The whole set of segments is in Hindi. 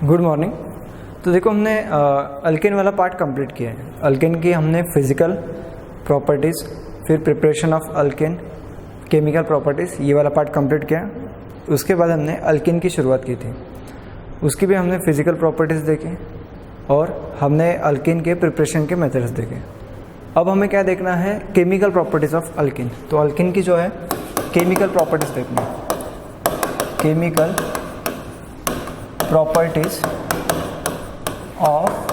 Good morning. तो देखो हमने अल्केन वाला पार्ट कंप्लीट किया है। अल्केन की हमने फिजिकल प्रॉपर्टीज़, फिर preparation of alkane, chemical properties, ये वाला पार्ट कंप्लीट किया। उसके बाद हमने अल्केन की शुरुआत की थी, उसकी भी हमने फिजिकल प्रॉपर्टीज़ देखे और हमने अल्केन के प्रिपरेशन के मेथड्स देखे। अब हमें क्या देखना है, केमिकल प्रॉपर्टीज़ ऑफ अल्केन। तो अल्केन की जो है केमिकल प्रॉपर्टीज़ देखनी है, chemical properties of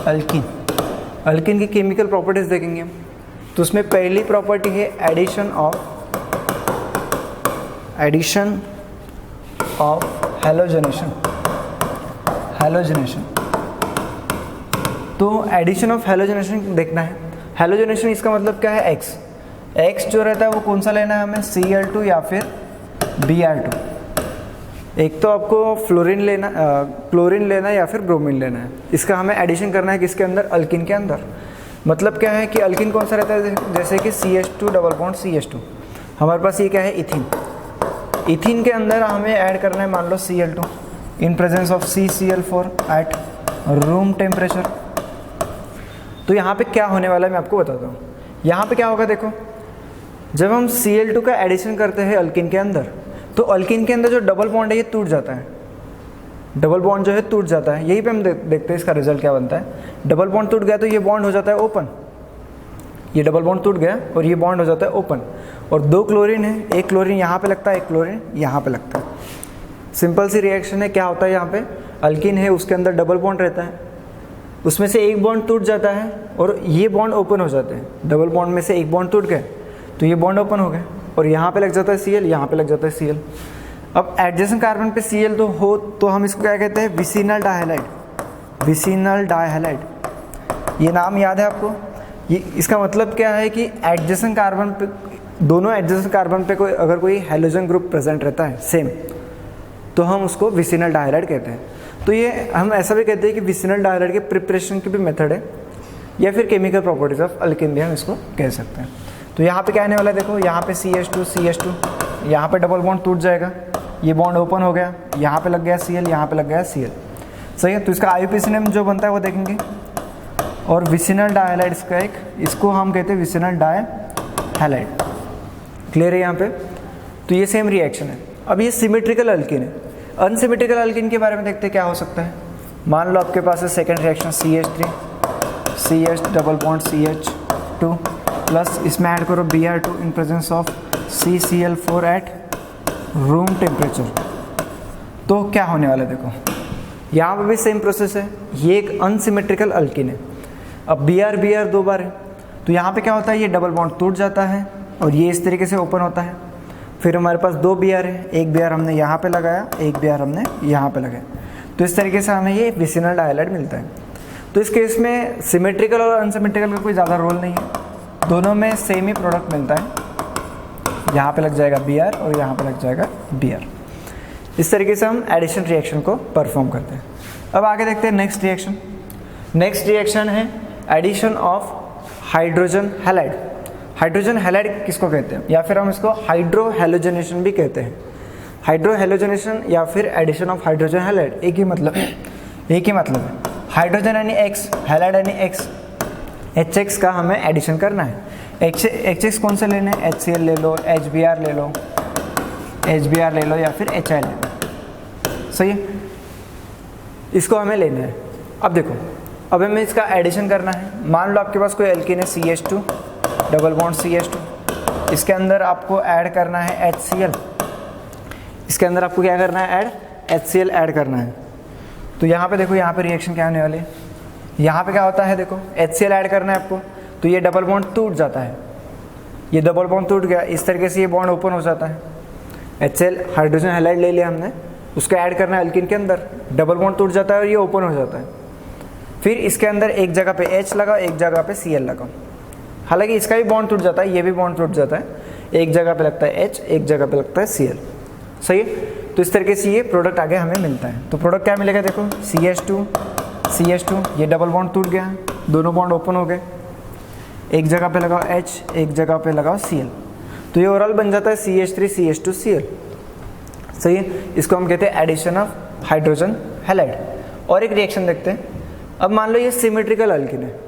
alkyne. Alkyne की केमिकल प्रॉपर्टीज देखेंगे। तो उसमें पहली प्रॉपर्टी है एडिशन ऑफ हैलोजनेशन। तो एडिशन ऑफ हैलोजनेशन देखना है। हैलोजनेशन इसका मतलब क्या है, एक्स जो रहता है वो कौन सा लेना है हमें, Cl2 या फिर Br2। एक तो आपको फ्लोरीन लेना, क्लोरीन लेना है या फिर ब्रोमीन लेना है। इसका हमें एडिशन करना है किसके अंदर, अल्कीन के अंदर। मतलब क्या है कि अल्कीन कौन सा रहता है, जैसे कि CH2 डबल बॉन्ड CH2। हमारे पास ये क्या है, इथीन। इथीन के अंदर हमें ऐड करना है मान लो Cl2 in presence of CCl4 at room temperature. तो यहाँ पे क्या होने वाला है मैं आपको बताता हूँ। यहाँ पे क्या होगा, देखो जब हम Cl2 का एडिशन करते हैं अल्कीन के अंदर, तो अल्कीन के अंदर जो डबल बॉन्ड है ये टूट जाता है। डबल बॉन्ड जो है टूट जाता है। यही पे हम देखते हैं इसका रिजल्ट क्या बनता है। डबल बॉन्ड टूट गया तो ये बॉन्ड हो जाता है ओपन। ये डबल बॉन्ड टूट गया और ये बॉन्ड हो जाता है ओपन। और दो क्लोरीन है, एक क्लोरीन यहाँ पे लगता है, एक क्लोरीन यहाँ पे लगता है। सिंपल सी रिएक्शन है। क्या होता है यहाँ पे, अल्कीन है उसके अंदर डबल बॉन्ड रहता है, उसमें से एक बॉन्ड टूट जाता है और ये बॉन्ड ओपन हो जाते हैं। डबल बॉन्ड में से एक बॉन्ड टूट गए तो ये बॉन्ड ओपन हो गए और यहाँ पे लग जाता है Cl, यहाँ पे लग जाता है Cl। अब एडजेसेंट कार्बन पे Cl तो हो तो हम इसको क्या कहते हैं, विसिनल डाइहैलाइड। ये नाम याद है आपको। ये इसका मतलब क्या है कि एडजेसेंट कार्बन पे, दोनों एडजेसेंट कार्बन पे कोई अगर कोई हैलोजन ग्रुप प्रेजेंट रहता है सेम, तो हम उसको विसिनल डाइहैलाइड कहते हैं। तो ये हम ऐसा भी कहते हैं कि विसिनल डाइहैलाइड के प्रिपरेशन की भी मेथड है, या फिर केमिकल प्रॉपर्टीज ऑफ अल्केन भी हम इसको कह सकते हैं। तो यहाँ पे क्या आने वाला है, देखो यहाँ पे CH2, यहाँ पे डबल बॉन्ड टूट जाएगा, ये बॉन्ड ओपन हो गया, यहाँ पे लग गया Cl, यहाँ पे लग गया Cl। सही है। तो इसका IUPAC नेम जो बनता है वो देखेंगे। और विसिनल डाइहैलाइड इसका एक, इसको हम कहते हैं विसिनल डाइहैलाइड। क्लियर है यहाँ पे। तो ये सेम रिएक्शन है। अब ये सिमेट्रिकल अल्कीन है। अनसिमेट्रिकल अल्कीन के बारे में देखते हैं क्या हो सकता है। मान लो आपके पास है second reaction CH3 CH double bond CH2 plus इसमें ऐड करो Br2 in presence of CCl4 at room temperature. तो क्या होने वाला है, देखो यहाँ पर भी सेम प्रोसेस है। ये एक अनसिमेट्रिकल अल्कीन है। अब Br दो बार है, तो यहाँ पे क्या होता है, ये डबल बॉन्ड टूट जाता है और ये इस तरीके से ओपन होता है। फिर हमारे पास दो Br है, एक Br हमने यहाँ पे लगाया, एक Br हमने यहाँ पे लगाया। तो इस तरीके से हमें ये विसिनल डाइहैलाइड मिलता है। तो इस केस में सिमेट्रिकल और अनसिमेट्रिकल का कोई ज़्यादा रोल नहीं है, दोनों में सेम ही प्रोडक्ट मिलता है। यहाँ पे लग जाएगा Br और यहाँ पे लग जाएगा Br। इस तरीके से हम एडिशन रिएक्शन को परफॉर्म करते हैं। अब आगे देखते हैं नेक्स्ट रिएक्शन। नेक्स्ट रिएक्शन है addition of hydrogen halide. Hydrogen halide किसको कहते हैं, या फिर हम इसको हाइड्रोहैलोजनेशन भी कहते हैं। हाइड्रोहैलोजनेशन या फिर एडिशन ऑफ हाइड्रोजन हैलाइड एक ही मतलब है। हाइड्रोजन यानी X, हैलाइड यानी X, HX का हमें एडिशन करना है। HX कौन से लेने हैं, HCl ले लो, HBr ले लो या फिर HI ले लो। सही है। इसको हमें लेना है। अब देखो, अब हमें इसका एडिशन करना है। मान लो आपके पास कोई एल्कीन है CH2 डबल बॉन्ड CH2, इसके अंदर आपको ऐड करना है HCl। इसके अंदर आपको क्या करना है, HCl ऐड करना है। तो यहाँ पे देखो, यहाँ पे रिएक्शन क्या होने वाली है। यहाँ पे क्या होता है, देखो HCl ऐड करना है आपको, तो ये डबल बॉन्ड टूट जाता है। ये डबल बॉन्ड टूट गया, इस तरीके से ये बॉन्ड ओपन हो जाता है। HCl हाइड्रोजन हैलाइड ले लिया हमने, उसको ऐड करना है अल्कीन के अंदर, डबल बॉन्ड टूट जाता है और ये ओपन हो जाता है। फिर इसके अंदर एक जगह पे H लगाओ, एक जगह पे Cl लगाओ। हालांकि इसका भी बॉन्ड टूट जाता है, ये भी बॉन्ड टूट जाता है। एक जगह पे लगता है H, एक जगह पे लगता है Cl। सही है। तो इस तरीके से ये प्रोडक्ट आगे हमें मिलता है। तो प्रोडक्ट क्या मिलेगा, देखो CH2, ये डबल बॉन्ड टूट गया, दोनों बॉन्ड ओपन हो गए। एक जगह पे लगाओ H, एक जगह पे लगाओ Cl। तो ये ओवरऑल बन जाता है CH3 CH2 Cl। सही है। इसको हम कहते हैं एडिशन ऑफ हाइड्रोजन हैलाइड। और एक रिएक्शन देखते हैं। अब मान लो ये सिमेट्रिकल अल्किन है,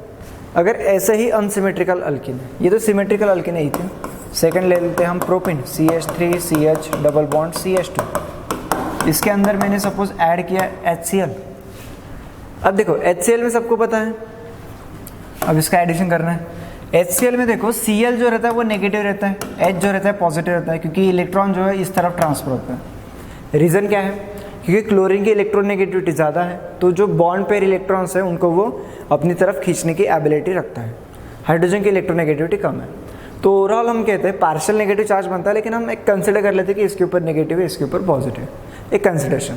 अगर ऐसे ही अनसिमेट्रिकल अल्किन है, ये तो सिमेट्रिकल अल्किन है इथेन। सेकंड ले लेते हैं हम propane, CH3CH double bond CH2। इसके अंदर मैंने सपोज ऐड किया HCl। अब देखो HCl में सबको पता है, अब इसका एडिशन करना है। HCl में देखो Cl जो रहता है वो नेगेटिव रहता है, H जो रहता है पॉजिटिव रहता है, क्योंकि इलेक्ट्रॉन जो है इस तरफ ट्रांसफर होता है। रीज़न क्या है? क्योंकि क्लोरीन की इलेक्ट्रोनेगेटिविटी ज़्यादा है, तो जो बॉन्ड पेयर इलेक्ट्रॉन्स है उनको वो अपनी तरफ खींचने की एबिलिटी रखता है। हाइड्रोजन की इलेक्ट्रोनेगेटिविटी कम है, तो ओवरऑल हम कहते हैं पार्शियल नेगेटिव चार्ज बनता है, लेकिन हम एक कंसिडर कर लेते हैं कि इसके ऊपर नेगेटिव है, इसके ऊपर पॉजिटिव, एक कंसिडरेशन।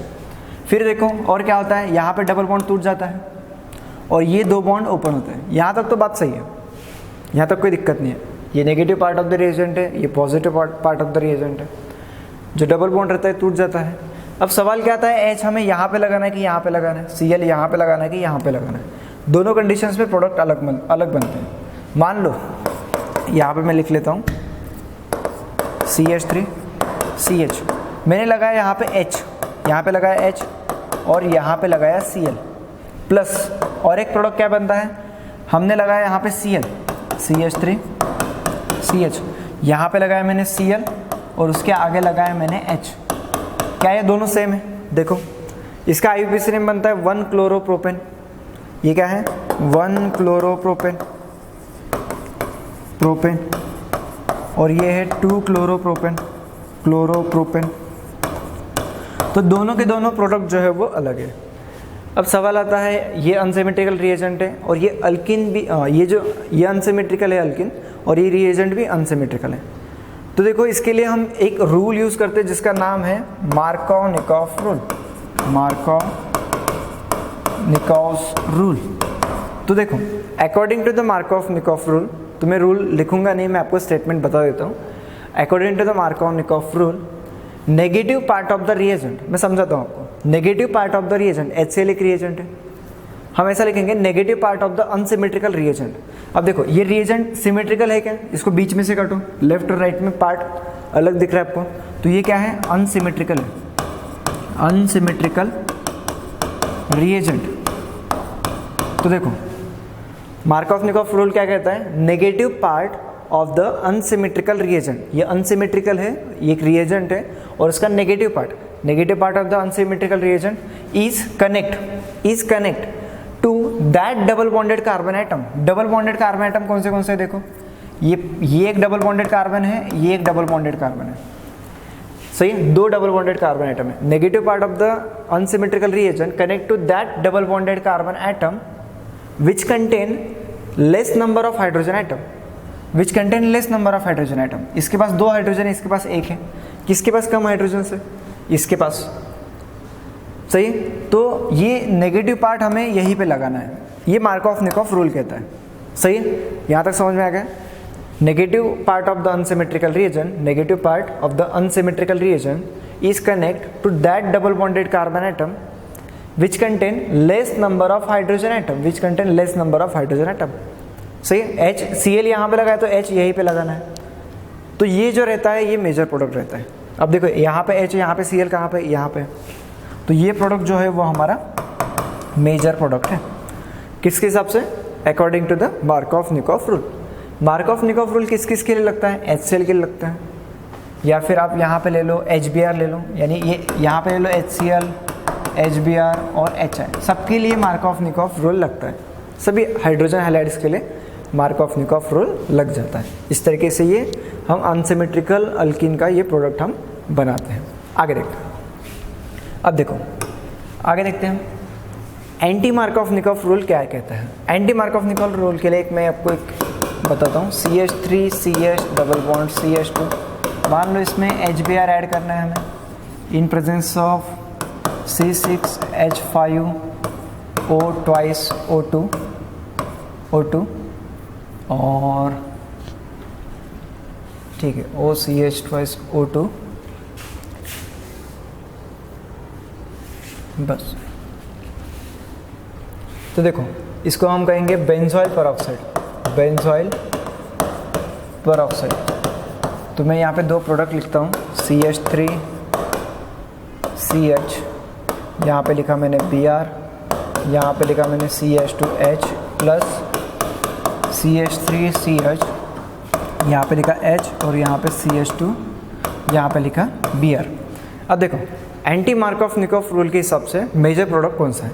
फिर देखो और क्या होता है, यहाँ पे डबल बॉन्ड टूट जाता है और ये दो बॉन्ड ओपन होते हैं। यहाँ तक तो बात सही है, यहाँ तक कोई दिक्कत नहीं है। ये negative part of the reagent है, ये positive part of the reagent है। जो डबल बॉन्ड रहता है टूट जाता है। अब सवाल क्या आता है, H हमें यहाँ पे लगाना है कि यहाँ पे लगाना है, Cl यहाँ पे लगाना है कि यहाँ पे लगाना है। दोनों कंडीशंस में प्रोडक्ट अलग बनते हैं। मान लो यहाँ पे मैं लिख लेता हूँ CH3CH, मैंने लगाया यहाँ पे H, यहाँ पे लगाया H और यहाँ पे लगाया Cl प्लस, और एक प्रोडक्ट क्या बनता है, हमने लगाया यहाँ पे Cl CH3CH, यहाँ पे लगाया मैंने Cl और उसके आगे लगाया मैंने H। क्या ये दोनों सेम है? देखो इसका IUPAC नेम बनता है 1 क्लोरोप्रोपेन। ये क्या है? 1 क्लोरोप्रोपेन प्रोपेन, और ये है 2 क्लोरोप्रोपेन। तो दोनों के दोनों प्रोडक्ट जो है वो अलग है। अब सवाल आता है, ये अनसिमेट्रिकल रिएजेंट है और ये अल्किन भी, ये अनसिमेट्रिकल है अल्किन, और ये रिएजेंट भी अनसिमेट्रिकल है। तो देखो इसके लिए हम एक रूल यूज़ करते हैं जिसका नाम है मार्कोव-निकोव रूल। Markovnikov rule. तो देखो according to the Markovnikov rule, तो मैं रूल लिखूंगा नहीं, मैं आपको स्टेटमेंट बता देता हूँ। According to the Markovnikov rule, negative part of the reagent, मैं समझाता हूँ आपको। Negative part of the reagent, HCl एक रिएजेंट है, हम ऐसा लिखेंगे negative part of the unsymmetrical reagent. अब देखो ये रिएजेंट सिमेट्रिकल है क्या? इसको बीच में से काटो, लेफ्ट और राइट में पार्ट अलग दिख रहा है आपको, तो ये क्या है? अनसिमेट्रिकल है, अनसिमेट्रिकल रिएजेंट। तो देखो मार्कोव-निकोव रूल क्या कहता है, negative part of the unsymmetrical reagent, ये अनसिमेट्रिकल है, ये एक रिएजेंट है और इसका negative part of the unsymmetrical reagent is connect to that double bonded carbon atom. Double bonded carbon atom कौन से देखो, ये एक डबल बॉन्डेड कार्बन है, ये एक डबल बॉन्डेड कार्बन है, सही, दो डबल बॉन्डेड कार्बन एटम है। Negative part of the unsymmetrical reagent connect to that double bonded carbon atom which contain less number of hydrogen atom, इसके पास 2 हाइड्रोजन है, इसके पास 1 है। किसके पास कम हाइड्रोजन से? इसके पास, सही। तो ये नेगेटिव पार्ट हमें यहीं पे लगाना है, ये मार्कोव-निकोव रूल कहता है, सही। यहाँ तक समझ में आ गया? Negative part of the unsymmetrical reagent is connect to that double bonded carbon atom which contain less number of hydrogen atom, सही। HCl यहाँ पे लगाया तो H यहीं पे लगाना है। तो ये जो रहता है ये मेजर प्रोडक्ट रहता है। अब देखो यहाँ पे H, यहाँ पे Cl, कहाँ पे? यहाँ पे। तो ये प्रोडक्ट जो है वो हमारा मेजर प्रोडक्ट है। किसके हिसाब से? According to the Markovnikov rule. Markovnikov rule किस किस के लिए लगता है? HCl के लिए लगता है, या फिर आप यहाँ पे ले लो HBr ले लो, यानी ये यहाँ पे ले लो HCl, HBr और HI, सबके लिए मार्कोव-निकोव रूल लगता है। सभी हाइड्रोजन हैलाइड्स के लिए मार्कोव-निकोव रूल लग जाता है। इस तरीके से ये हम अनसिमेट्रिकल अल्किन का ये प्रोडक्ट हम बनाते हैं। आगे देखते हैं। अब देखो आगे देखते हैं एंटी मार्कोव-निकोव रूल क्या कहता है। एंटी मार्कोव-निकोव रूल के लिए एक मैं आपको एक बताता हूँ। CH3CH डबल बॉन्ड CH2, मान लो इसमें HBr ऐड करना है हमें इन presence of C6H5O twice O2 और ठीक है OCH ट्वाइस O2, बस। तो देखो इसको हम कहेंगे बेंजोइल पेरोक्साइड। तो मैं यहाँ पे 2 प्रोडक्ट लिखता हूँ CH3CH यहाँ पे लिखा मैंने Br, यहाँ पे लिखा मैंने CH2H प्लस CH3CH, यहाँ पे लिखा H और यहाँ पे CH2, यहाँ पे लिखा Br। अब देखो एंटी मार्कोव-निकोफ रूल के हिसाब से मेजर प्रोडक्ट कौन सा है।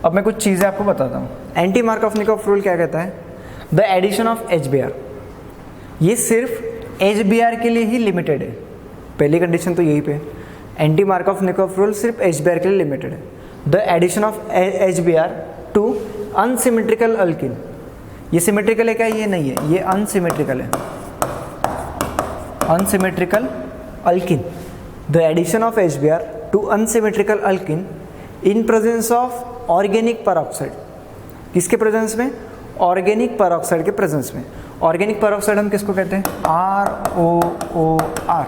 अब मैं कुछ चीज़ें आपको बताता हूँ। एंटी मार्कोव-निकोफ रूल क्या कहता है, द एडिशन ऑफ HBr, ये सिर्फ HBr के लिए ही लिमिटेड है। पहली कंडीशन तो यही पे, एंटी मार्कोव-निकोफ रूल सिर्फ HBr के लिए लिमिटेड है। The addition of HBr to unsymmetrical alkene, ये सिमेट्रिकल है क्या, ये नहीं है, ये अनसिमेट्रिकल है, unsymmetrical alkene. The addition of HBr to unsymmetrical alkene in presence of organic peroxide, किसके प्रेजेंस में, ऑर्गेनिक पेरोक्साइड के प्रेजेंस में। ऑर्गेनिक पेरोक्साइड हम किसको कहते हैं, ROOR।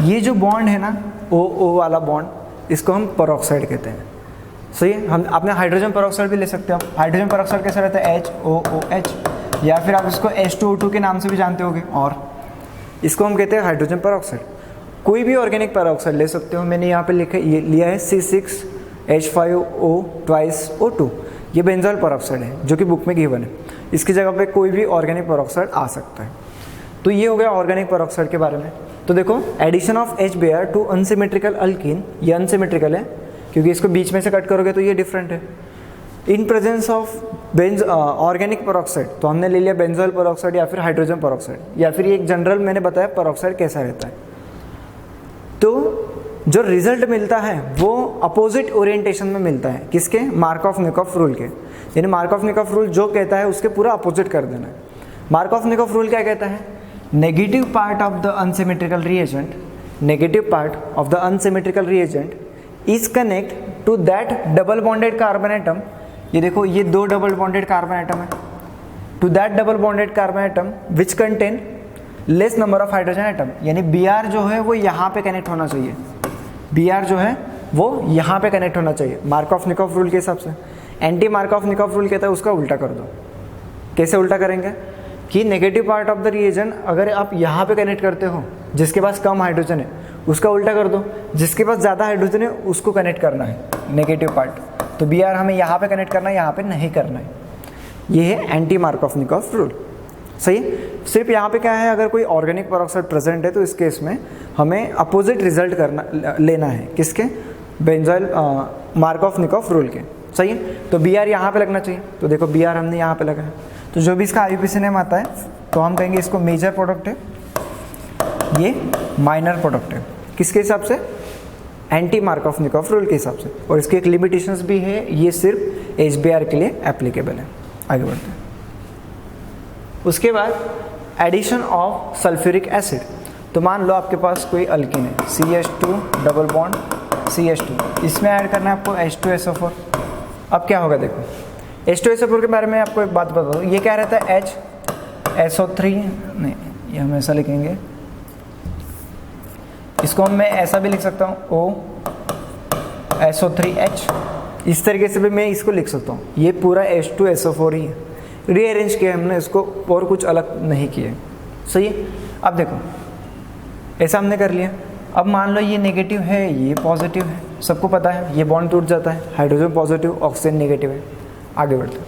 ये जो बॉन्ड है ना OO वाला बॉन्ड, इसको हम पेरोक्साइड कहते हैं। सही है। हम आपने हाइड्रोजन पेरोक्साइड भी ले सकते हो। हाइड्रोजन पेरोक्साइड कैसा रहता है, HOOH, या फिर आप इसको H2O2 के नाम से भी जानते होगे, और इसको हम कहते हैं हाइड्रोजन पेरोक्साइड। कोई भी ऑर्गेनिक पेरोक्साइड ले सकते हो। मैंने यहाँ पे लिया है C6H5O2, ये बेंजोइल पेरोक्साइड है जो कि बुक में गिवन है। इसकी जगह पे कोई भी ऑर्गेनिक पेरोक्साइड आ सकता है। तो ये हो गया ऑर्गेनिक पेरोक्साइड के बारे में। तो देखो addition of HBr to unsymmetrical alkene, ये अनसिमेट्रिकल है क्योंकि इसको बीच में से कट करोगे तो ये डिफरेंट है। इन प्रेजेंस ऑफ ऑर्गेनिक पेरोक्साइड, तो हमने ले लिया बेंजोइल पेरोक्साइड या फिर हाइड्रोजन पेरोक्साइड, या फिर एक जनरल मैंने बताया पेरोक्साइड कैसा रहता है। तो जो रिजल्ट मिलता है वो अपोजिट ओरिएंटेशन में मिलता है, किसके, मार्कोव-निकोफ रूल के। यानी मार्कोव-निकोफ रूल जो कहता है उसके पूरा अपोजिट कर देना है। मार्कोव-निकोफ रूल क्या कहता है, negative part of the unsymmetrical reagent, negative part of the unsymmetrical reagent is connect to that double bonded carbon atom. ये देखो ये दो डबल बॉन्डेड कार्बन एटम है, to that double bonded carbon atom which contain less number of hydrogen atom. यानी Br जो है वो यहाँ पे कनेक्ट होना चाहिए, Br जो है वो यहाँ पे कनेक्ट होना चाहिए मार्कोव-निकोफ रूल के हिसाब से। एंटी मार्कोव-निकोफ रूल कहता है उसका उल्टा कर दो। कैसे उल्टा करेंगे कि negative part of the reagent अगर आप यहाँ पे कनेक्ट करते हो, जिसके पास कम हाइड्रोजन है उसका उल्टा कर दो, जिसके पास ज़्यादा हाइड्रोजन है उसको कनेक्ट करना है नेगेटिव पार्ट। तो Br हमें यहाँ पे कनेक्ट करना है, यहाँ पे नहीं करना है। ये है एंटी मार्कोव-निकोफ रूल। सही। सिर्फ यहाँ पे क्या है, अगर कोई ऑर्गेनिक पेरोक्साइड प्रेजेंट है तो इस केस में हमें अपोजिट रिजल्ट करना लेना है, किसके, बेंजोइल मार्कोव-निकोफ रूल के। सही है। तो Br यहाँ पे लगना चाहिए। तो देखो Br हमने यहाँ पे लगा है, तो जो भी इसका IUPAC नेम आता है तो हम कहेंगे इसको मेजर प्रोडक्ट है, ये माइनर प्रोडक्ट है। किसके हिसाब से, एंटी मार्कोव-निकोफ रूल के हिसाब से। और इसकी एक लिमिटेशंस भी है, ये सिर्फ HBr के लिए एप्लीकेबल है। आगे बढ़ते हैं। उसके बाद एडिशन ऑफ सल्फ्यूरिक एसिड। तो मान लो आपके पास कोई अल्कीन है, CH2 डबल बॉन्ड CH2, इसमें ऐड करना है आपको H2SO4। अब क्या होगा, देखो H2SO4 के बारे में आपको एक बात बता दूँ, ये क्या रहता है, HSO3, नहीं ये हम ऐसा लिखेंगे, इसको मैं ऐसा भी लिख सकता हूँ OSO3H, इस तरीके से भी मैं इसको लिख सकता हूँ। ये पूरा H2SO4 ही है, रीअरेंज किया हमने इसको और कुछ अलग नहीं किए। सही है। अब देखो ऐसा हमने कर लिया। अब मान लो ये नेगेटिव है, ये पॉजिटिव है, सबको पता है, ये बॉन्ड टूट जाता है, हाइड्रोजन पॉजिटिव ऑक्सीजन नेगेटिव है। आगे बढ़ते हैं।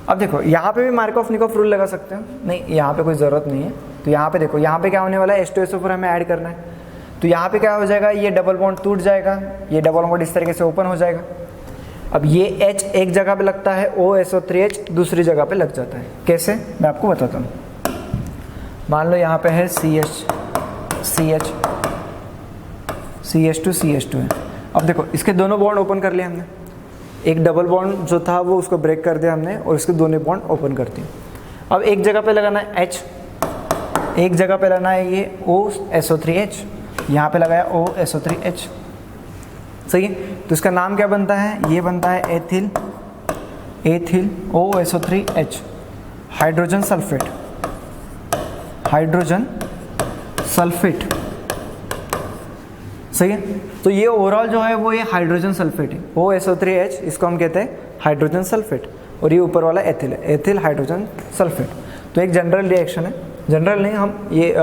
अब देखो यहाँ पे भी मार्कोव-निकोफ रूल लगा सकते हैं, नहीं यहाँ पे कोई ज़रूरत नहीं है। तो यहाँ पे देखो, यहाँ पे क्या होने वाला है, H2SO4 हमें ऐड करना है। तो यहाँ पे क्या हो जाएगा, ये डबल बॉन्ड टूट जाएगा, ये डबल बॉन्ड इस तरीके से ओपन हो जाएगा। अब ये H एक जगह पे लगता है, OSO3H दूसरी जगह पे लग जाता है। कैसे, मैं आपको बताता हूँ। मान लो यहाँ पे है CH2 है। अब देखो इसके दोनों बॉन्ड ओपन कर लिए हमने, एक डबल बॉन्ड जो था वो उसको ब्रेक कर दिया हमने और इसके दोनों बॉन्ड ओपन कर दिए। अब एक जगह पे लगाना है H, एक जगह पे लगाना है ये OSO3H, यहाँ पे लगाया OSO3H। सही है। तो इसका नाम क्या बनता है, ये बनता है एथिल OSO3H, हाइड्रोजन सल्फेट। सही है। तो ये ओवरऑल जो है वो ये हाइड्रोजन सल्फेट है, OSO3H, इसको हम कहते हैं हाइड्रोजन सल्फेट, और ये ऊपर वाला एथिल है, एथिल हाइड्रोजन सल्फेट। तो एक जनरल रिएक्शन है, जनरल नहीं, हम ये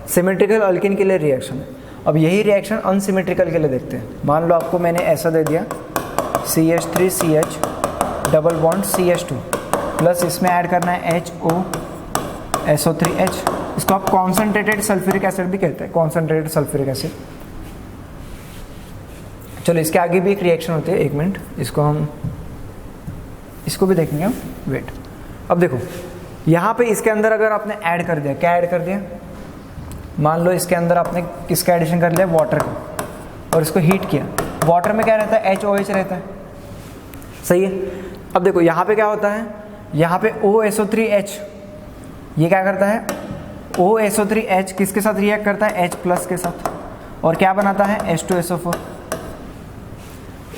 सिमेट्रिकल अल्कीन के लिए रिएक्शन है। अब यही रिएक्शन अनसिमेट्रिकल के लिए देखते हैं। मान लो आपको मैंने ऐसा दे दिया CH3CH double bond CH2 plus इसमें ऐड करना है HOSO3H। इसको आप कॉन्सेंट्रेटेड सल्फ्यूरिक एसिड भी कहते हैं, कॉन्सेंट्रेटेड सल्फ्यूरिक एसिड। चलो इसके आगे भी एक रिएक्शन होती है, 1 मिनट, इसको भी देखेंगे हम। वेट, अब देखो यहाँ पे इसके अंदर अगर आपने ऐड कर दिया, क्या ऐड कर दिया, मान लो इसके अंदर आपने किसका एडिशन कर लिया, वाटर का, और इसको हीट किया। वाटर में क्या रहता है, HOH रहता है, सही है। अब देखो यहाँ पे क्या होता है, यहाँ पे OSO3H, ये क्या करता है, OSO3H किसके साथ रिएक्ट करता है, H प्लस के साथ, और क्या बनाता है, H2SO4।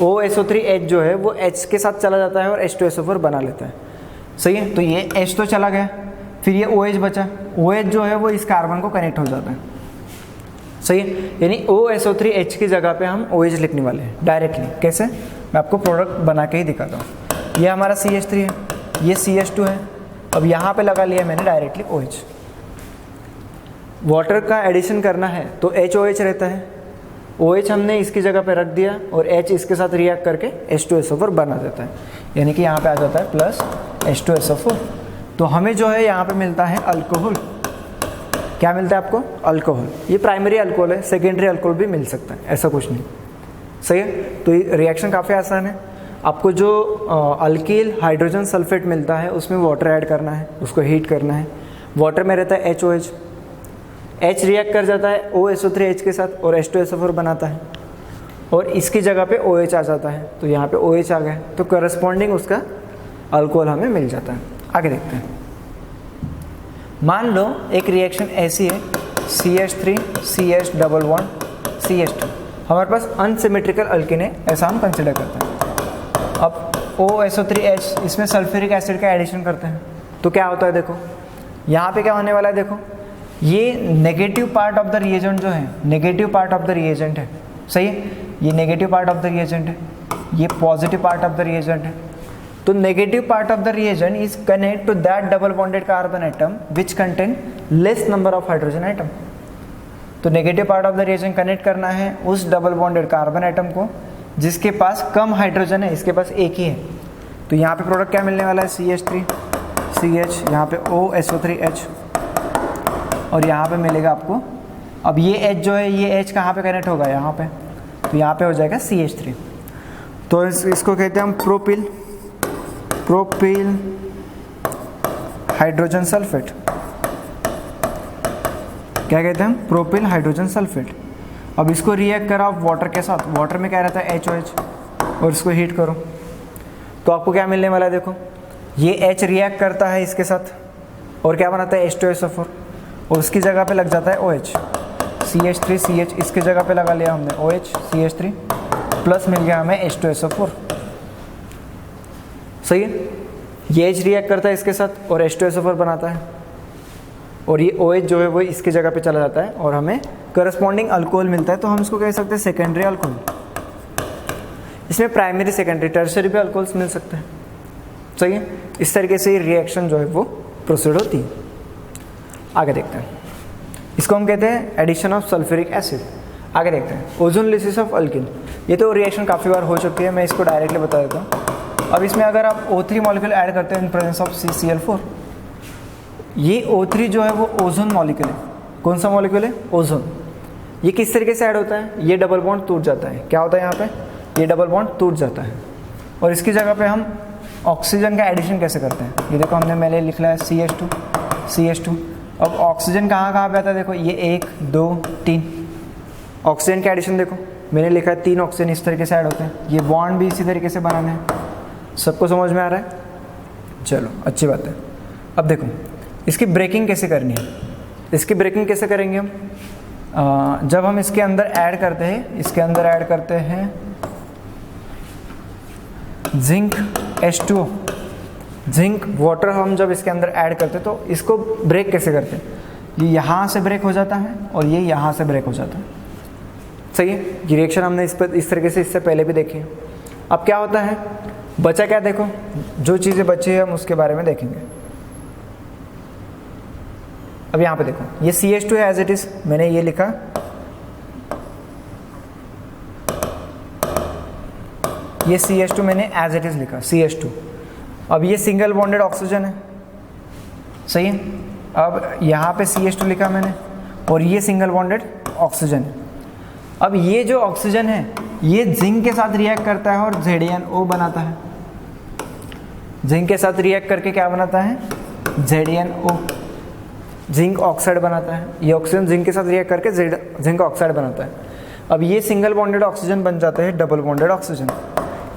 OSO3H जो है वो H के साथ चला जाता है और H2SO4 बना लेता है, सही है। तो ये H तो चला गया, फिर ये OH बचा, OH जो है वो इस कार्बन को कनेक्ट हो जाता है, सही है। यानी OSO3H की जगह पे हम OH लिखने वाले हैं डायरेक्टली। कैसे, मैं आपको प्रोडक्ट बना के ही दिखाता हूँ। ये हमारा CH3 है, ये CH2 है, अब यहाँ पे लगा लिया मैंने डायरेक्टली OH। वाटर का एडिशन करना है तो HOH रहता है, OH हमने इसकी जगह पे रख दिया और H इसके साथ रिएक्ट करके H2SO4 बना देता है, यानी कि यहाँ पे आ जाता है प्लस H2SO4। तो हमें जो है यहाँ पे मिलता है अल्कोहल। क्या मिलता है आपको, अल्कोहल। ये प्राइमरी अल्कोहल है, सेकेंडरी अल्कोहल भी मिल सकता है, ऐसा कुछ नहीं, सही है। तो ये रिएक्शन काफ़ी आसान है। आपको जो अल्कील हाइड्रोजन सल्फेट मिलता है उसमें वाटर ऐड करना है, उसको हीट करना है। वाटर में रहता है HOH, H रिएक्ट कर जाता है OSO3H के साथ और H2SO4 बनाता है, और इसकी जगह पे OH आ जाता है, तो यहाँ पे OH आ गया, तो करस्पॉन्डिंग उसका अल्कोहल हमें मिल जाता है। आगे देखते हैं। मान लो एक रिएक्शन ऐसी है, CH3CH डबल बॉन्ड CH2, हमारे पास अनसिमेट्रिकल अल्कीन है, ऐसा हम कंसिडर करते हैं। अब OSO3H इसमें सल्फ्यूरिक एसिड का एडिशन करते हैं, तो क्या होता है, देखो यहाँ पे क्या होने वाला है, देखो ये negative part of the reagent जो है, negative part of the reagent है, सही है। ये negative part of the reagent है, ये positive part of the reagent है। तो negative part of the reagent is connect to that double bonded carbon atom which contain less number of hydrogen atom. तो negative part of the reagent connect करना है उस डबल बॉन्डेड कार्बन एटम को जिसके पास कम हाइड्रोजन है, इसके पास एक ही है। तो यहाँ पे प्रोडक्ट क्या मिलने वाला है, CH3CH, यहाँ पे OSO3H, और यहाँ पे मिलेगा आपको, अब ये H जो है, ये H कहाँ पे कनेक्ट होगा, यहाँ पे, तो यहाँ पे हो जाएगा CH3। तो इसको कहते हैं हम प्रोपिल हाइड्रोजन सल्फेट। क्या कहते हैं हम, प्रोपिल हाइड्रोजन सल्फेट। अब इसको रिएक्ट करा वाटर के साथ, वाटर में क्या रहता है, HOH, और इसको हीट करो तो आपको क्या मिलने वाला है, देखो ये H रिएक्ट करता है इसके साथ और क्या बनाता है, H2SO4, और उसकी जगह पे लग जाता है OH, CH3CH, इसकी जगह पे लगा लिया हमने OH CH3 प्लस मिल गया हमें H2SO4, सही है। ये H रिएक्ट करता है इसके साथ और H2SO4 बनाता है, और ये OH जो है वो इसकी जगह पे चला जाता है और हमें करस्पॉन्डिंग अल्कोहल मिलता है। तो हम इसको कह सकते हैं सेकेंडरी अल्कोहल। इसमें प्राइमरी, सेकेंडरी, टर्शियरी भी अल्कोहल्स मिल सकते हैं, सही है। इस तरीके से रिएक्शन जो है वो प्रोसीड होती है। आगे देखते हैं, इसको हम कहते हैं एडिशन ऑफ सल्फ्यूरिक एसिड। आगे देखते हैं, ओजोनलिसिस ऑफ अल्किन। ये तो रिएक्शन काफ़ी बार हो चुकी है, मैं इसको डायरेक्टली बता देता हूँ। अब इसमें अगर आप O3 मॉलिक्यूल ऐड करते हैं इन प्रेजेंस ऑफ CCl4, ये O3 जो है वो ओजोन मॉलिक्यूल है। कौन सा मॉलिक्यूल है, ओजोन। ये किस तरीके से ऐड होता है, ये डबल बॉन्ड टूट जाता है। क्या होता है यहाँ पे, ये डबल बॉन्ड टूट जाता है, और इसकी जगह पे हम ऑक्सीजन का एडिशन कैसे करते हैं। ये देखो हमने मैंने लिखा है CH2। अब ऑक्सीजन कहाँ कहाँ पे आता है, देखो ये 1 2 3। ऑक्सीजन का एडिशन देखो मैंने लिखा है 3 ऑक्सीजन इस तरीके से ऐड होते हैं। ये बॉन्ड भी इसी तरीके से बनाने हैं। सबको समझ में आ रहा है, चलो अच्छी बात है। अब देखो इसकी ब्रेकिंग कैसे करनी है। इसकी ब्रेकिंग कैसे करेंगे हम, जब हम इसके अंदर ऐड करते हैं जिंक H2O, जिंक वाटर हम जब इसके अंदर ऐड करते हैं तो इसको ब्रेक कैसे करते हैं, ये यहाँ से ब्रेक हो जाता है और ये यहाँ से ब्रेक हो जाता है, सही है। ये रिएक्शन हमने इस तरीके से इससे पहले भी देखी है। अब क्या होता है, बचा क्या, देखो जो चीज़ें बची है हम उसके बारे में देखेंगे। अब यहाँ पे देखो ये CH2 है एज इट इज, मैंने ये लिखा ये CH2 मैंने एज इट इज़ लिखा CH2। अब ये सिंगल बॉन्डेड ऑक्सीजन है, सही है। अब यहाँ पे CH2 लिखा मैंने और ये सिंगल बॉन्डेड ऑक्सीजन है। अब ये जो ऑक्सीजन है ये जिंक के साथ रिएक्ट करता है और ZnO बनाता है। जिंक के साथ रिएक्ट करके क्या बनाता है? ZnO, जिंक ऑक्साइड बनाता है। ये ऑक्सीजन जिंक के साथ रिएक्ट करके जिंक ऑक्साइड बनाता है। अब ये सिंगल बॉन्डेड ऑक्सीजन बन जाता है डबल बॉन्डेड ऑक्सीजन,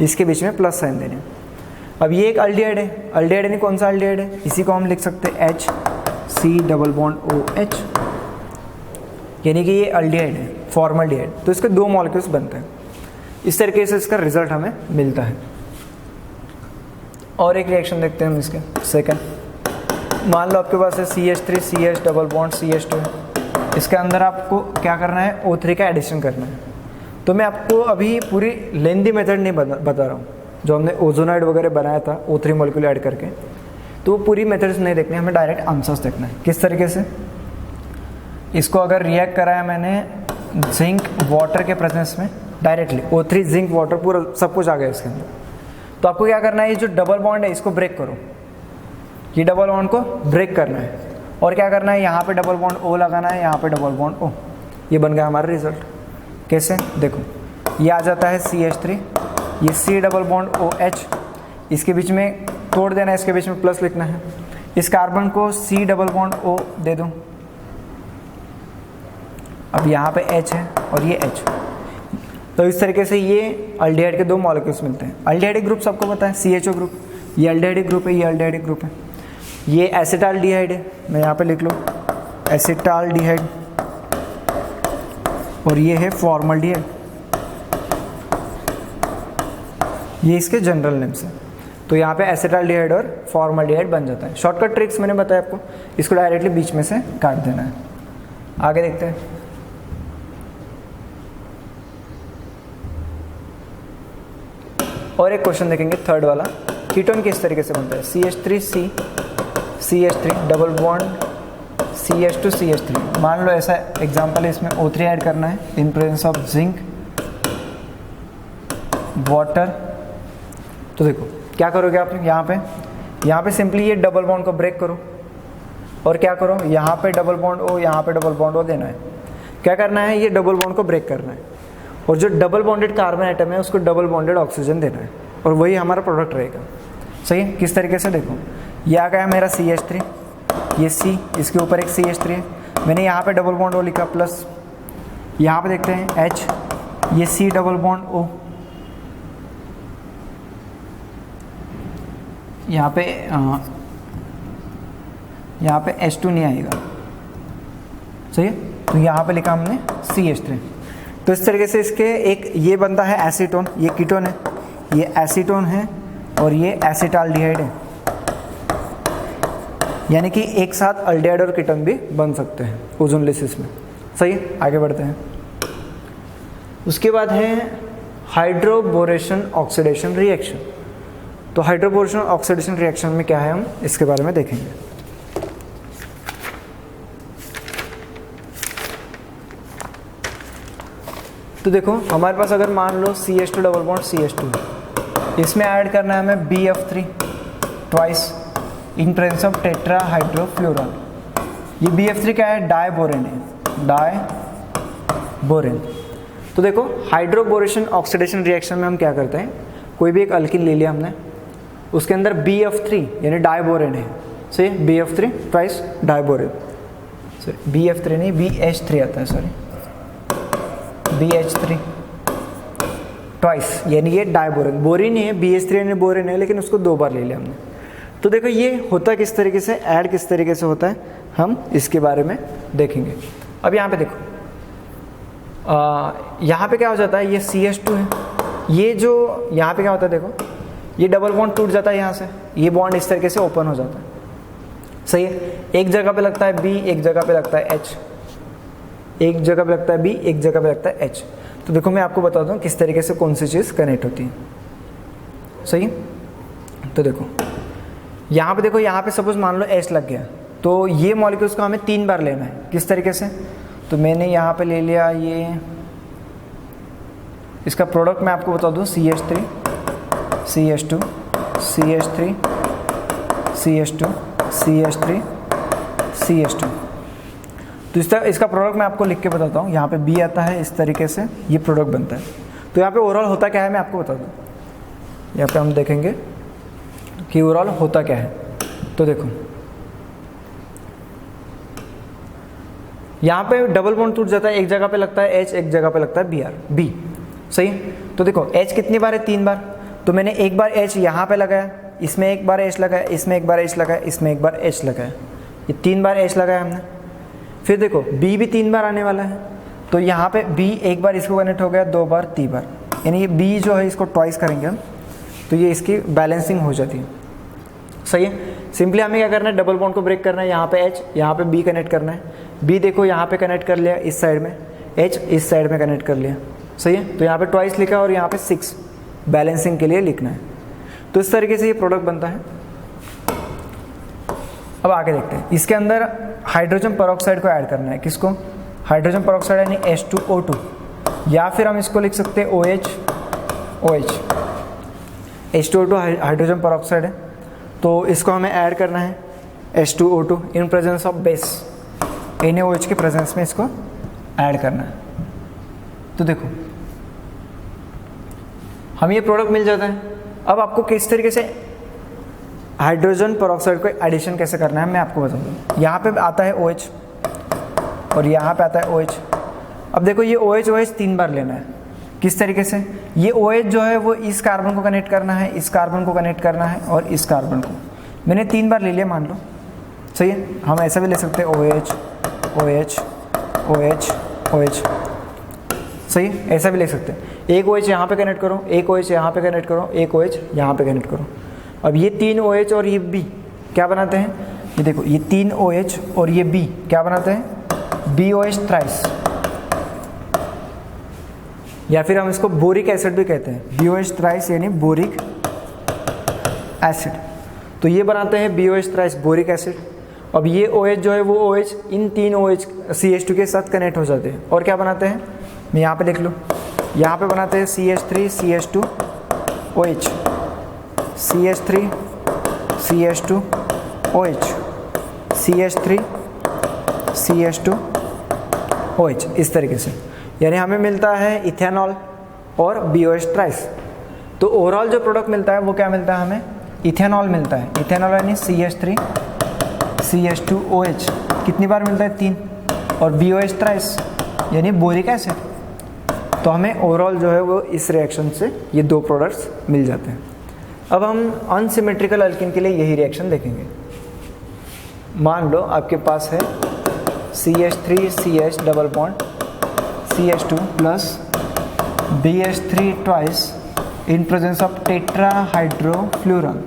इसके बीच में प्लस साइन देने। अब ये एक अल्डिहाइड है, अल्डिहाइड यानी कौन सा अल्डिहाइड है? इसी को हम लिख सकते हैं HC डबल बॉन्ड OH, यानी कि ये अल्डिहाइड है, फॉर्मल्डिहाइड। तो इसके 2 मॉलिक्यूल्स बनते हैं। इस तरीके से इसका रिजल्ट हमें मिलता है। और एक रिएक्शन देखते हैं हम इसके सेकंड। मान लो आपके पास है CH3 CH double bond CH2 है। इसके अंदर आपको क्या करना है? O3 का एडिशन करना है। तो मैं आपको अभी पूरी लेंदी मेथड नहीं बता रहा हूँ, जो हमने ओजोनाइड वगैरह बनाया था O3 मॉलिक्यूल ऐड करके, तो वो पूरी मेथड्स नहीं देखनी, हमें डायरेक्ट आंसर्स देखना है। किस तरीके से? इसको अगर रिएक्ट कराया मैंने जिंक वाटर के प्रेजेंस में डायरेक्टली, O3 जिंक वाटर पूरा सब कुछ आ गया इसके अंदर, तो आपको क्या करना है? ये जो डबल बॉन्ड है इसको ब्रेक करो, ये डबल बॉन्ड को ब्रेक करना है। और क्या करना है? यहाँ पे डबल बॉन्ड O लगाना है, यहाँ पे डबल बॉन्ड O। ये बन गया हमारा रिजल्ट। कैसे? देखो, ये आ जाता है CH3, ये C डबल बॉन्ड OH, इसके बीच में तोड़ देना है, इसके बीच में प्लस लिखना है। इस कार्बन को C डबल बॉन्ड O दे दूँ। अब यहाँ पे H है और ये H, तो इस तरीके से ये अल्डिहाइड के 2 मॉलिक्यूल्स मिलते हैं। अल्डिहाइडिक ग्रुप सबको पता है, CHO ग्रुप, ये अल्डिहाइडिक ग्रुप है, ये अल्डिहाइडिक ग्रुप है। ये एसिटाल्डिहाइड है, मैं यहाँ पे लिख लूँ एसिटाल्डिहाइड, और ये है फॉर्मल्डिहाइड, ये इसके जनरल नेम्स हैं। तो यहाँ पे एसिटाल्डिहाइड और फॉर्मल्डिहाइड बन जाता है। शॉर्टकट ट्रिक्स मैंने बताया आपको, इसको डायरेक्टली बीच में से काट देना है। आगे देखते हैं। और एक क्वेश्चन देखेंगे थर्ड वाला, कीटोन किस तरीके से बनता है? CH3C CH3 double bond CH2 CH3। मान लो ऐसा एग्जांपल है, इसमें O3 ऐड करना है इन प्रेजेंस ऑफ जिंक वाटर। तो देखो क्या करोगे आप? यहाँ पे सिंपली ये डबल बॉन्ड को ब्रेक करो और क्या करो? यहाँ पे डबल बॉन्ड O, यहाँ पे डबल बॉन्ड O देना है। क्या करना है? ये डबल बॉन्ड को ब्रेक करना है और जो डबल बॉन्डेड कार्बन आइटम है उसको डबल बॉन्डेड ऑक्सीजन देना है और वही हमारा प्रोडक्ट रहेगा। सही है? किस तरीके से? देखो, ये आ गया मेरा CH3, ये C, इसके ऊपर एक CH3 है, मैंने यहाँ पे डबल बॉन्ड O लिखा प्लस, यहाँ पे देखते हैं H, ये C डबल बॉन्ड O, यहाँ पे H2 नहीं आएगा। सही है? तो यहाँ पे लिखा हमने CH3। तो इस तरीके से इसके एक ये बनता है एसीटोन, ये कीटोन है, ये एसीटोन है और ये एसिटाल्डिहाइड है, यानी कि एक साथ अल्डिहाइड और कीटोन भी बन सकते हैं ओजोनलिसिस में। सही है? आगे बढ़ते हैं। उसके बाद है हाइड्रोबोरेशन ऑक्सीडेशन रिएक्शन। तो हाइड्रोबोरेशन ऑक्सीडेशन रिएक्शन में क्या है, हम इसके बारे में देखेंगे। तो देखो, हमारे पास अगर मान लो CH2 डबल बॉन्ड CH2, इसमें ऐड करना है हमें BF3 twice in presence of tetrahydrofuran. ये BF3 क्या है? डायबोरेन है, डायबोरेन। तो देखो, हाइड्रोबोरेशन ऑक्सीडेशन रिएक्शन में हम क्या करते हैं? कोई भी एक अल्किन ले लिया हमने, उसके अंदर BF3 यानी डायबोरेन है, सही? BF3 twice diborane, sorry BF3 नहीं BH3 आता है, सॉरी BH3 ट्वाइस, यानी ये डायबोरेन, बोरिन ही है, BH3 यानी बोरिन है, लेकिन उसको 2 बार ले लिया हमने। तो देखो ये होता किस तरीके से, ऐड किस तरीके से होता है, हम इसके बारे में देखेंगे। अब यहाँ पे देखो, यहाँ पे क्या हो जाता है? ये CH2 है, ये जो यहाँ पे क्या होता है? देखो, ये डबल बॉन्ड टूट जाता है यहाँ से, ये बॉन्ड इस तरीके से ओपन हो जाता है। सही है? एक जगह पे लगता है B, एक जगह पे लगता है H, एक जगह पे लगता है B, एक जगह पे लगता है H। तो देखो मैं आपको बताता हूँ किस तरीके से कौन सी चीज़ कनेक्ट होती है। सही है? तो देखो यहाँ पे, देखो यहाँ पे सपोज मान लो H लग गया, तो ये मॉलिक्यूल्स को हमें 3 बार लेना है। किस तरीके से? तो मैंने यहाँ पे ले लिया, ये इसका प्रोडक्ट मैं आपको बता दूँ CH3 CH2 CH3 CH2 CH3 CH2। तो इसका प्रोडक्ट मैं आपको लिख के बताता हूँ। यहाँ पे B आता है, इस तरीके से ये प्रोडक्ट बनता है। तो यहाँ पे ओवरऑल होता क्या है मैं आपको बता दूँ। यहाँ पे हम देखेंगे कि ओवरऑल होता क्या है। तो देखो यहाँ पे डबल बॉन्ड टूट जाता है, एक जगह पे लगता है H, एक जगह पे लगता है B। सही। तो देखो H कितनी बार है, 3 बार। तो मैंने एक बार H यहाँ पे लगाया, इसमें एक बार H लगाया, इसमें एक बार H लगाया, इसमें एक बार H लगाया, ये 3 बार H लगाया हमने। फिर देखो B भी 3 बार आने वाला है। तो यहाँ पे B एक बार इसको कनेक्ट हो गया, 2 बार, 3 बार, यानी ये B जो है इसको ट्वाइस करेंगे हम, तो ये इसकी बैलेंसिंग हो जाती है। सही है। सिंपली हमें क्या करना है, डबल बॉन्ड को ब्रेक करना है। यहाँ पे H, यहाँ पे B कनेक्ट करना है। B देखो यहाँ पे कनेक्ट कर लिया इस साइड में, H इस साइड में कनेक्ट कर लिया। सही है। तो यहाँ पे ट्वाइस लिखा और यहाँ पे 6 बैलेंसिंग के लिए लिखना है। तो इस तरीके से ये प्रोडक्ट बनता है। अब आगे देखते हैं, इसके अंदर हाइड्रोजन पेरोक्साइड को ऐड करना है। किसको? हाइड्रोजन पेरोक्साइड यानी H2O2, या फिर हम इसको लिख सकते हैं OH। H2O2 हाइड्रोजन पेरोक्साइड है, तो इसको हमें ऐड करना है H2O2 in presence of base, NaOH के प्रेजेंस में इसको ऐड करना है। तो देखो हमें ये प्रोडक्ट मिल जाता है। अब आपको किस तरीके से हाइड्रोजन पेरोक्साइड को एडिशन कैसे करना है मैं आपको बता दूँ। यहाँ पे आता है OH और यहाँ पे आता है OH। अब देखो ये OH 3 बार लेना है। किस तरीके से? ये OH जो है वो इस कार्बन को कनेक्ट करना है, इस कार्बन को कनेक्ट करना है और इस कार्बन को। मैंने 3 बार ले लिया मान लो। सही है। हम ऐसा भी ले सकते हैं OH OH OH OH। सही है। ऐसा भी ले सकते हैं। एक OH यहाँ पे कनेक्ट करो, एक OH यहाँ पे कनेक्ट करो, एक OH यहाँ पे कनेक्ट करो। अब ये 3 OH और ये B क्या बनाते हैं? ये देखो ये 3 OH और ये B क्या बनाते हैं? BOH थ्राइस, या फिर हम इसको बोरिक एसिड भी कहते हैं। BOH थ्राइस यानी बोरिक एसिड। तो ये बनाते हैं BOH थ्राइस बोरिक एसिड। अब ये OH जो है वो OH इन 3 OH CH2 के साथ कनेक्ट हो जाते हैं और क्या बनाते हैं? मैं यहाँ पे लिख लूँ। यहाँ पे बनाते हैं CH3 CH2 OH, CH3 CH2 OH, CH3 CH2 OH, इस तरीके से। यानी हमें मिलता है इथेनॉल और BOH थ्राइस। तो ओवरऑल जो प्रोडक्ट मिलता है वो क्या मिलता है हमें? इथेनॉल मिलता है। इथेनॉल यानी CH3 CH2 OH कितनी बार मिलता है? 3। और BOH थ्राइस यानी बोरिक एसिड। तो हमें ओवरऑल जो है वो इस रिएक्शन से ये 2 प्रोडक्ट्स मिल जाते हैं। अब हम अनसिमेट्रिकल अल्कीन के लिए यही रिएक्शन देखेंगे। मान लो आपके पास है CH3CH double bond CH2 plus BH3 twice in presence of tetrahydrofuran.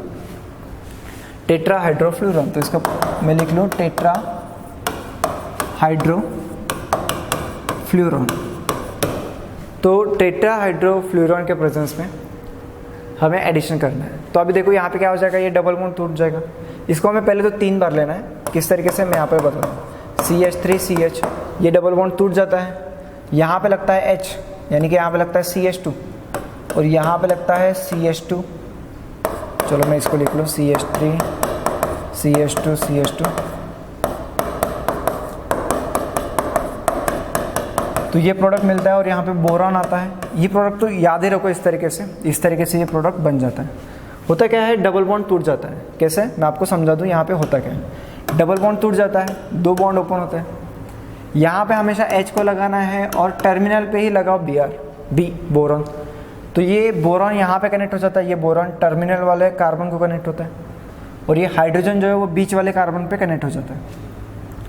Tetrahydrofuran, तो इसका मैं लिख लूँ टेट्राहाइड्रोफ्लूरन। तो टेट्राहाइड्रोफ्लूरन के प्रेजेंस में हमें एडिशन करना है। तो अभी देखो यहाँ पे क्या हो जाएगा, ये डबल बॉन्ड टूट जाएगा। इसको हमें पहले तो 3 बार लेना है। किस तरीके से मैं यहाँ पे बता दूँ। CH3CH ये डबल बॉन्ड टूट जाता है, यहाँ पे लगता है H यानी कि यहाँ पे लगता है CH2 और यहाँ पे लगता है CH2। चलो मैं इसको लिख लूँ CH3 CH2 CH2। तो ये प्रोडक्ट मिलता है और यहाँ पे बोरॉन आता है। ये प्रोडक्ट तो याद ही रखो इस तरीके से ये प्रोडक्ट बन जाता है। होता क्या है, डबल बॉन्ड टूट जाता है। कैसे, मैं आपको समझा दूँ। यहाँ पे होता क्या है, डबल बॉन्ड टूट जाता है, 2 बॉन्ड ओपन होते हैं। यहाँ पे हमेशा H को लगाना है और टर्मिनल पे ही लगाओ B बोरॉन। तो ये बोरॉन यहाँ पे कनेक्ट हो जाता है, ये बोरॉन टर्मिनल वाले कार्बन को कनेक्ट होता है और ये हाइड्रोजन जो है वो बीच वाले कार्बन पे कनेक्ट हो जाता है।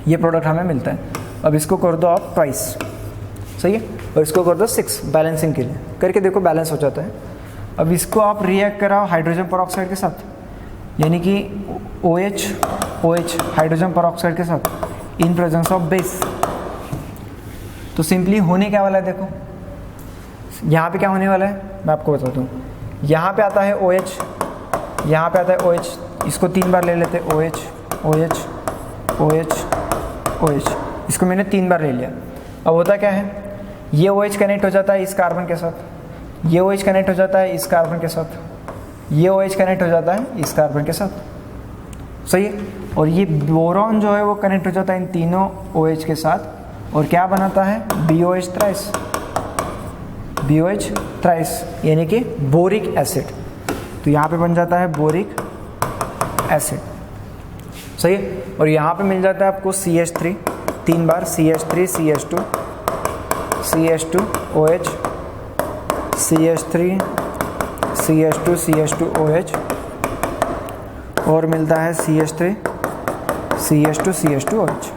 ये प्रोडक्ट हमें मिलता है। अब इसको कर दो आप ट्वाइस, सही है, और इसको कर दो 6 बैलेंसिंग के लिए। करके देखो बैलेंस हो जाता है। अब इसको आप रिएक्ट कराओ हाइड्रोजन पेरोक्साइड के साथ, यानी कि OH हाइड्रोजन पेरोक्साइड के साथ इन प्रेजेंस ऑफ बेस। तो सिंपली होने क्या वाला है, देखो यहाँ पे क्या होने वाला है मैं आपको बताता हूँ। यहाँ पे आता है OH, यहाँ पे आता है OH। इसको 3 बार ले लेते हैं, OH OH OH OH। इसको मैंने 3 बार ले लिया। अब होता क्या है, ये OH कनेक्ट हो जाता है इस कार्बन के साथ, ये OH कनेक्ट हो जाता है इस कार्बन के साथ, ये OH कनेक्ट हो जाता है इस कार्बन के साथ, सही है। और ये बोरॉन जो है वो कनेक्ट हो जाता है इन तीनों OH के साथ और क्या बनाता है, BOH थ्राइस, BOH थ्राइस यानी कि बोरिक एसिड। तो यहाँ पे बन जाता है बोरिक एसिड, सही है। और यहाँ पे मिल जाता है आपको CH3 तीन बार, CH3 CH2 CH2 OH CH3 CH2 CH2 OH और मिलता है CH3 CH2 CH2 OH।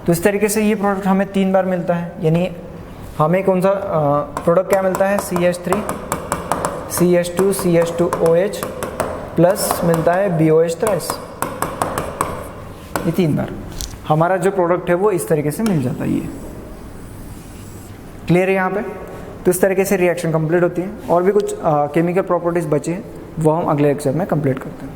तो इस तरीके से ये प्रोडक्ट हमें तीन बार मिलता है, यानी हमें कौन सा प्रोडक्ट क्या मिलता है, CH3 CH2 CH2 OH plus मिलता है BOH थ्राइस, ये तीन बार हमारा जो प्रोडक्ट है वो इस तरीके से मिल जाता है। ये क्लियर है यहाँ पे। तो इस तरीके से रिएक्शन कंप्लीट होती है। और भी कुछ केमिकल प्रॉपर्टीज़ बची हैं वो हम अगले लेक्चर में कंप्लीट करते हैं।